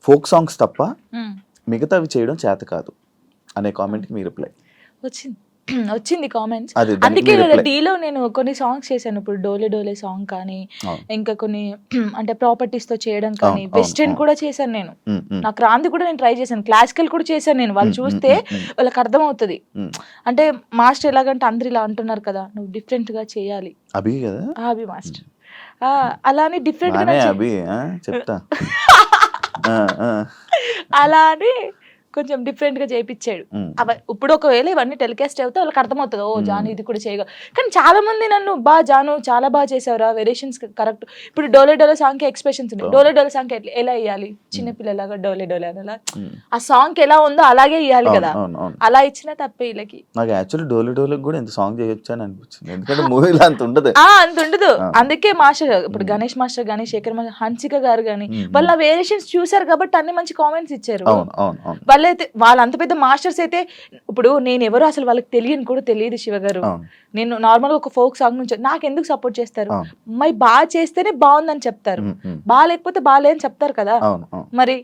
Folk songs తప్ప ఉమ్. మిగతావి చేయడం చేత కాదు అనే కామెంట్కి మీ రిప్లై. వచ్చింది వచ్చింది కామెంట్స్. అది దానికి అందుకే మీ కదా రిప్లై. డీలో నేను కొన్ని సాంగ్స్ చేశాను. ఇప్పుడు డోలే డోలే సాంగ్ కానీ, అవును ఇంకా కొన్ని అంటే ప్రాపర్టీస్ తో చేయడం కానీ, అవును అవును వెస్టర్న్ అవును. కూడా చేశాను నేను. ఉమ్, ఉమ్, నాకు రాంది కూడా నేను ట్రై చేశాను, క్లాసికల్ కూడా చేశాను నేను. వాళ్ళు ఉమ్, ఉమ్, చూస్తే ఉమ్, ఉమ్, వాళ్ళకి అర్థమవుతుంది. ఉమ్. అంటే మాస్టర్ ఎలాగంటే అందరు ఇలా అంటున్నారు కదా, నువ్వు డిఫరెంట్ గా చేయాలి. అభి కదా. అభి మాస్టర్ అలానే డిఫరెంట్ గా బానే నాకు అభి చెప్తా. ఆ, ఆ. అలా అని కొంచెం డిఫరెంట్ గా చేయించాడు. ఉమ్, ఇప్పుడు ఒకవేళ ఇవన్నీ టెలికాస్ట్ అవుతే వాళ్ళకి అర్థమవుతుంది, ఓ జాను ఉమ్. ఇది కూడా చేయగల. కానీ చాలా మంది నన్ను జాను చాలా బాగా చేసావురా, వేరియేషన్స్ కరెక్ట్. ఇప్పుడు డోలే డోలే సాంగ్ కి ఎక్స్ప్రెషన్స్ ఉన్నాయి. డోలే డోలే సాంగ్ ఎలా వేయాలి, చిన్నపిల్లలాగా డోలే డోలే అని ఉమ్. ఆ సాంగ్ ఎలా ఉందో అలాగే ఇవ్వాలి అవును కదా. అవును అవును. అలా ఇచ్చినా తప్పే వీళ్ళకి. నాకు యాక్చువల్లీ డోలి డోలికి కూడా ఇంత సాంగ్ చేయొచ్చు అని అనిపించింది, ఎందుకంటే మూవీలో అంత ఉండదు. అంత ఉండదు. ఆ. అందుకే మాస్టర్ ఇప్పుడు ఉమ్, గణేష్ మాస్టర్ గానీ, శేఖర్ మాస్టర్, హన్సిక గారు గానీ ఉమ్, వాళ్ళ ఉమ్. వేరియేషన్స్ చూసారు కాబట్టి అన్ని మంచి కామెంట్స్ ఇచ్చారు. అవును అవును అవును వాళ్ళైతే వాళ్ళు అంత పెద్ద మాస్టర్స్ అయితే, ఇప్పుడు నేను ఎవరో అసలు వాళ్ళకి తెలియని కూడా తెలియదు శివ గారు. అవును నేను నార్మల్గా ఒక ఫోక్ సాంగ్ నుంచి నాకు ఎందుకు సపోర్ట్ చేస్తారు? అవును. మరి బాగా చేస్తేనే బాగుందని చెప్తారు, ఉమ్, ఉమ్. బాగాలేకపోతే బాగాలే అని చెప్తారు కదా. అవును అవును. మరి